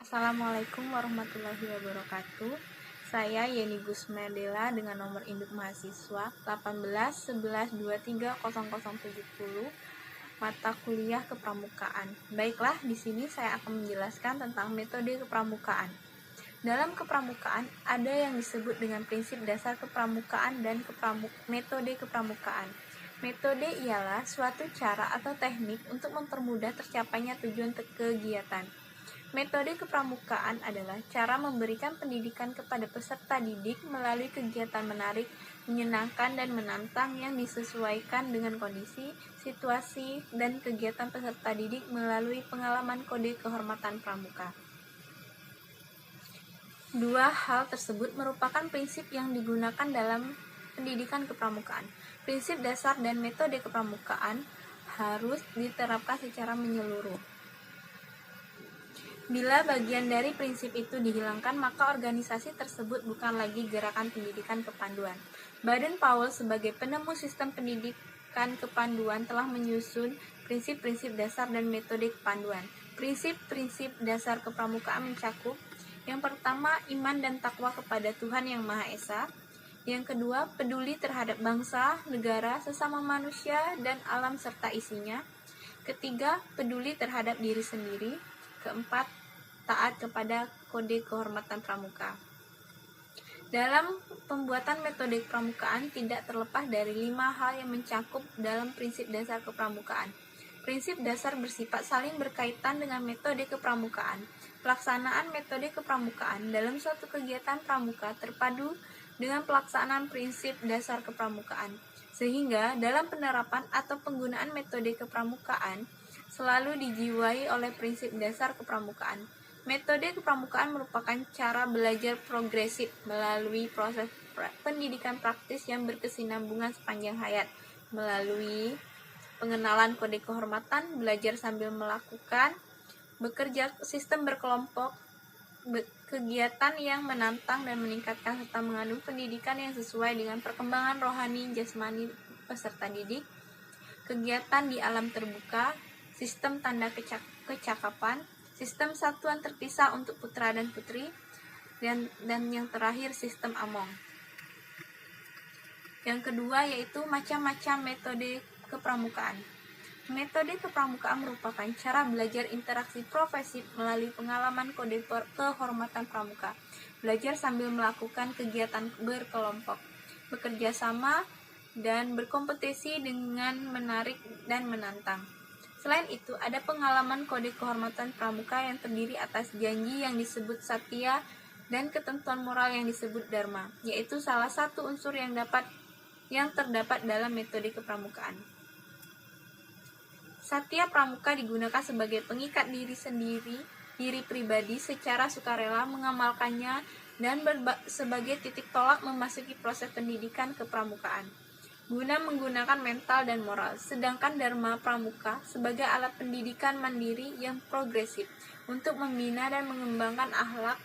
Assalamualaikum warahmatullahi wabarakatuh. Saya Yeni Gusmedela dengan nomor induk mahasiswa 1811230070 mata kuliah kepramukaan. Baiklah, di sini saya akan menjelaskan tentang metode kepramukaan. Dalam kepramukaan ada yang disebut dengan prinsip dasar kepramukaan dan metode kepramukaan. Metode ialah suatu cara atau teknik untuk mempermudah tercapainya tujuan kegiatan. Metode kepramukaan adalah cara memberikan pendidikan kepada peserta didik melalui kegiatan menarik, menyenangkan, dan menantang yang disesuaikan dengan kondisi, situasi, dan kegiatan peserta didik melalui pengalaman kode kehormatan pramuka. Dua hal tersebut merupakan prinsip yang digunakan dalam pendidikan kepramukaan. Prinsip dasar dan metode kepramukaan harus diterapkan secara menyeluruh. Bila bagian dari prinsip itu dihilangkan, maka organisasi tersebut bukan lagi gerakan pendidikan kepanduan. Baden-Powell sebagai penemu sistem pendidikan kepanduan telah menyusun prinsip-prinsip dasar dan metode kepanduan. Prinsip-prinsip dasar kepramukaan mencakup: yang pertama, iman dan takwa kepada Tuhan Yang Maha Esa. Yang kedua, peduli terhadap bangsa, negara, sesama manusia, dan alam serta isinya. Ketiga, peduli terhadap diri sendiri. Keempat, taat kepada kode kehormatan pramuka. Dalam pembuatan metode kepramukaan tidak terlepas dari 5 hal yang mencakup dalam prinsip dasar kepramukaan. Prinsip dasar bersifat saling berkaitan dengan metode kepramukaan. Pelaksanaan metode kepramukaan dalam suatu kegiatan pramuka terpadu dengan pelaksanaan prinsip dasar kepramukaan, sehingga dalam penerapan atau penggunaan metode kepramukaan selalu dijiwai oleh prinsip dasar kepramukaan. Metode kepramukaan merupakan cara belajar progresif melalui proses pendidikan praktis yang berkesinambungan sepanjang hayat, melalui pengenalan kode kehormatan, belajar sambil melakukan, bekerja sistem berkelompok, kegiatan yang menantang dan meningkatkan serta mengandung pendidikan yang sesuai dengan perkembangan rohani jasmani peserta didik, kegiatan di alam terbuka, sistem tanda kecakapan, sistem satuan terpisah untuk putra dan putri, dan yang terakhir sistem Among. Yang kedua yaitu macam-macam metode kepramukaan. Metode kepramukaan merupakan cara belajar interaksi profesif melalui pengalaman kode kehormatan pramuka, belajar sambil melakukan kegiatan berkelompok, bekerja sama, dan berkompetisi dengan menarik dan menantang. Selain itu, ada pengalaman kode kehormatan pramuka yang terdiri atas janji yang disebut satya dan ketentuan moral yang disebut dharma, yaitu salah satu unsur yang terdapat dalam metode kepramukaan. Satya pramuka digunakan sebagai pengikat diri pribadi secara sukarela mengamalkannya dan sebagai titik tolak memasuki proses pendidikan kepramukaan guna menggunakan mental dan moral. Sedangkan Dharma Pramuka sebagai alat pendidikan mandiri yang progresif untuk membina dan mengembangkan akhlak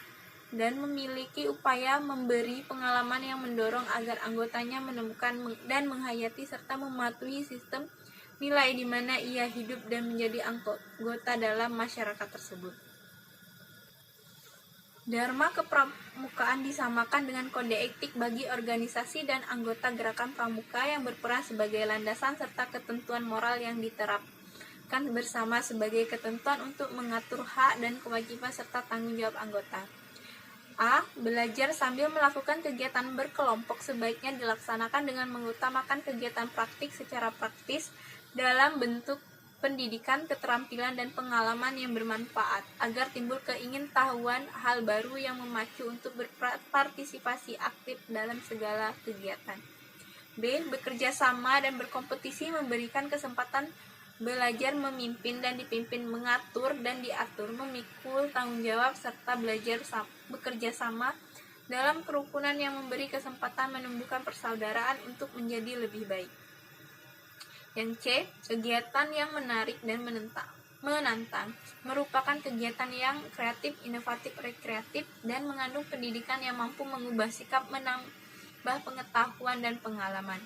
dan memiliki upaya memberi pengalaman yang mendorong agar anggotanya menemukan dan menghayati serta mematuhi sistem nilai di mana ia hidup dan menjadi anggota dalam masyarakat tersebut. Dharma kepramukaan disamakan dengan kode etik bagi organisasi dan anggota gerakan pramuka yang berperan sebagai landasan serta ketentuan moral yang diterapkan bersama sebagai ketentuan untuk mengatur hak dan kewajiban serta tanggung jawab anggota. A. Belajar sambil melakukan kegiatan berkelompok sebaiknya dilaksanakan dengan mengutamakan kegiatan praktik secara praktis dalam bentuk pendidikan, keterampilan, dan pengalaman yang bermanfaat agar timbul keingintahuan hal baru yang memacu untuk berpartisipasi aktif dalam segala kegiatan. B. Bekerja sama dan berkompetisi memberikan kesempatan belajar memimpin dan dipimpin, mengatur dan diatur, memikul tanggung jawab, serta belajar bekerja sama dalam kerukunan yang memberi kesempatan menumbuhkan persaudaraan untuk menjadi lebih baik. Yang C. Kegiatan yang menarik dan menantang merupakan kegiatan yang kreatif, inovatif, rekreatif, dan mengandung pendidikan yang mampu mengubah sikap, menambah pengetahuan dan pengalaman.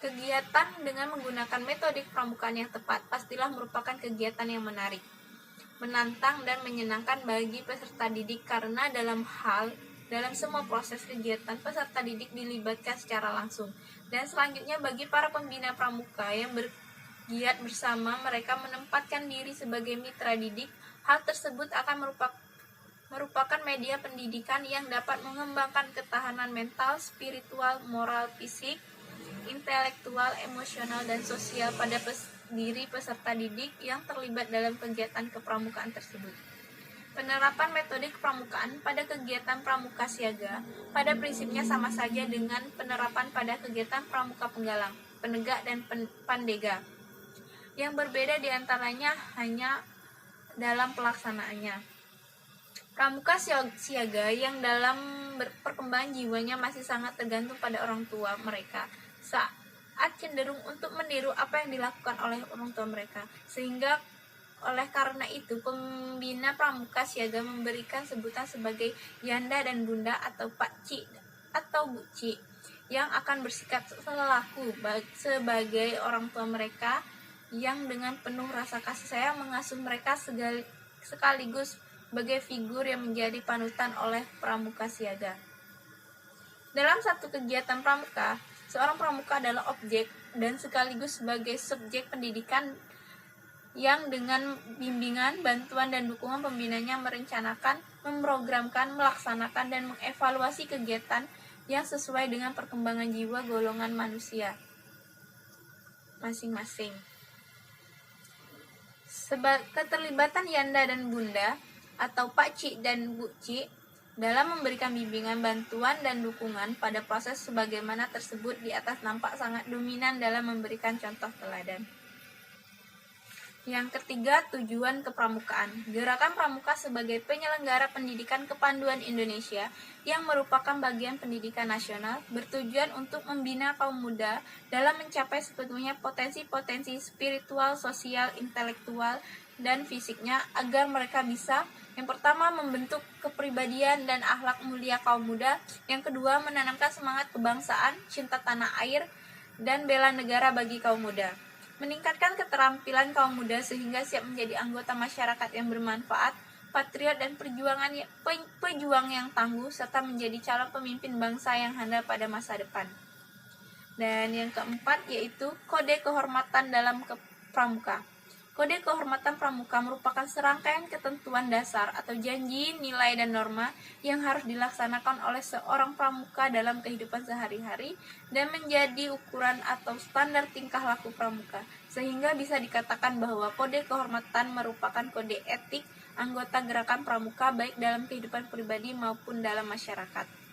Kegiatan dengan menggunakan metode kepramukaan yang tepat pastilah merupakan kegiatan yang menarik. menantang dan menyenangkan bagi peserta didik karena dalam semua proses kegiatan peserta didik dilibatkan secara langsung. Dan selanjutnya bagi para pembina pramuka yang bergiat bersama, mereka menempatkan diri sebagai mitra didik. Hal tersebut akan merupakan media pendidikan yang dapat mengembangkan ketahanan mental, spiritual, moral, fisik, intelektual, emosional, dan sosial pada diri peserta didik yang terlibat dalam kegiatan kepramukaan tersebut. Penerapan metode kepramukaan pada kegiatan pramuka siaga pada prinsipnya sama saja dengan penerapan pada kegiatan pramuka penggalang, penegak, dan pandega. Yang berbeda diantaranya hanya dalam pelaksanaannya. Pramuka siaga yang dalam perkembangan jiwanya masih sangat tergantung pada orang tua mereka, saat cenderung untuk meniru apa yang dilakukan oleh orang tua mereka, sehingga oleh karena itu pembina pramuka siaga memberikan sebutan sebagai Yanda dan Bunda atau Pakcik atau Bucik yang akan bersikap selaku sebagai orang tua mereka yang dengan penuh rasa kasih sayang mengasuh mereka sekaligus sebagai figur yang menjadi panutan oleh pramuka siaga. Dalam satu kegiatan pramuka, seorang pramuka adalah objek dan sekaligus sebagai subjek pendidikan yang dengan bimbingan, bantuan, dan dukungan pembinanya merencanakan, memprogramkan, melaksanakan, dan mengevaluasi kegiatan yang sesuai dengan perkembangan jiwa golongan manusia masing-masing. Keterlibatan Yanda dan Bunda atau Pakcik dan Bucik dalam memberikan bimbingan, bantuan, dan dukungan pada proses sebagaimana tersebut di atas nampak sangat dominan dalam memberikan contoh teladan. Yang ketiga, tujuan kepramukaan. Gerakan Pramuka sebagai penyelenggara pendidikan kepanduan Indonesia yang merupakan bagian pendidikan nasional bertujuan untuk membina kaum muda dalam mencapai sepenuhnya potensi-potensi spiritual, sosial, intelektual, dan fisiknya agar mereka bisa yang pertama membentuk kepribadian dan akhlak mulia kaum muda, yang kedua menanamkan semangat kebangsaan, cinta tanah air, dan bela negara bagi kaum muda. Meningkatkan keterampilan kaum muda sehingga siap menjadi anggota masyarakat yang bermanfaat, patriot dan pejuang yang tangguh, serta menjadi calon pemimpin bangsa yang handal pada masa depan. Dan yang keempat yaitu kode kehormatan dalam pramuka. Kode kehormatan pramuka merupakan serangkaian ketentuan dasar atau janji, nilai, dan norma yang harus dilaksanakan oleh seorang pramuka dalam kehidupan sehari-hari dan menjadi ukuran atau standar tingkah laku pramuka, sehingga bisa dikatakan bahwa kode kehormatan merupakan kode etik anggota gerakan pramuka baik dalam kehidupan pribadi maupun dalam masyarakat.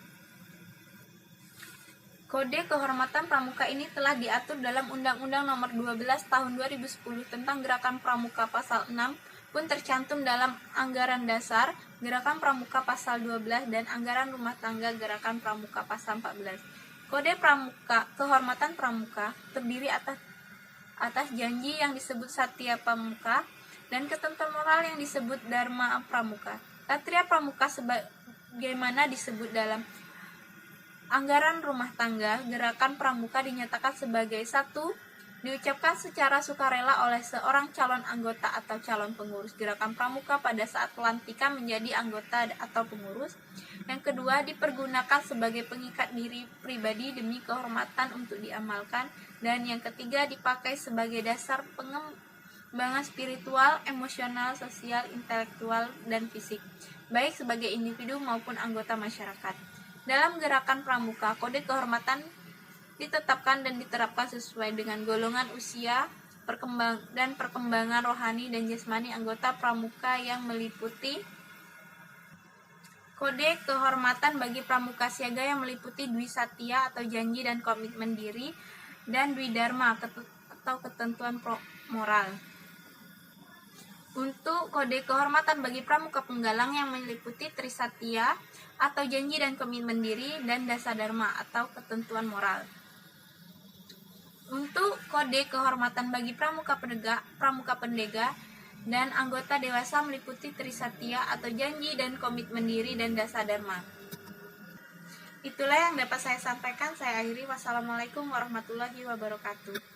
Kode kehormatan pramuka ini telah diatur dalam Undang-Undang Nomor 12 Tahun 2010 tentang Gerakan Pramuka Pasal 6 pun tercantum dalam Anggaran Dasar Gerakan Pramuka Pasal 12 dan Anggaran Rumah Tangga Gerakan Pramuka Pasal 14. Kode kehormatan pramuka terdiri atas janji yang disebut Satya Pramuka dan ketentuan moral yang disebut Dharma Pramuka. Satya Pramuka sebagaimana disebut dalam Anggaran Rumah Tangga Gerakan Pramuka dinyatakan sebagai satu, diucapkan secara sukarela oleh seorang calon anggota atau calon pengurus Gerakan Pramuka pada saat pelantikan menjadi anggota atau pengurus. Yang kedua, dipergunakan sebagai pengikat diri pribadi demi kehormatan untuk diamalkan. Dan yang ketiga, dipakai sebagai dasar pengembangan spiritual, emosional, sosial, intelektual, dan fisik, baik sebagai individu maupun anggota masyarakat. Dalam gerakan pramuka, kode kehormatan ditetapkan dan diterapkan sesuai dengan golongan usia, perkembangan rohani dan jasmani anggota pramuka yang meliputi kode kehormatan bagi pramuka siaga yang meliputi Dwi Satya atau janji dan komitmen diri, dan Dwi Dharma atau ketentuan moral. Untuk kode kehormatan bagi pramuka penggalang yang meliputi Trisatya atau janji dan komitmen diri, dan Dasa Dharma atau ketentuan moral. Untuk kode kehormatan bagi pramuka pendega dan anggota dewasa meliputi Trisatya atau janji dan komitmen diri, dan Dasa Dharma. Itulah yang dapat saya sampaikan. Saya akhiri. Wassalamualaikum warahmatullahi wabarakatuh.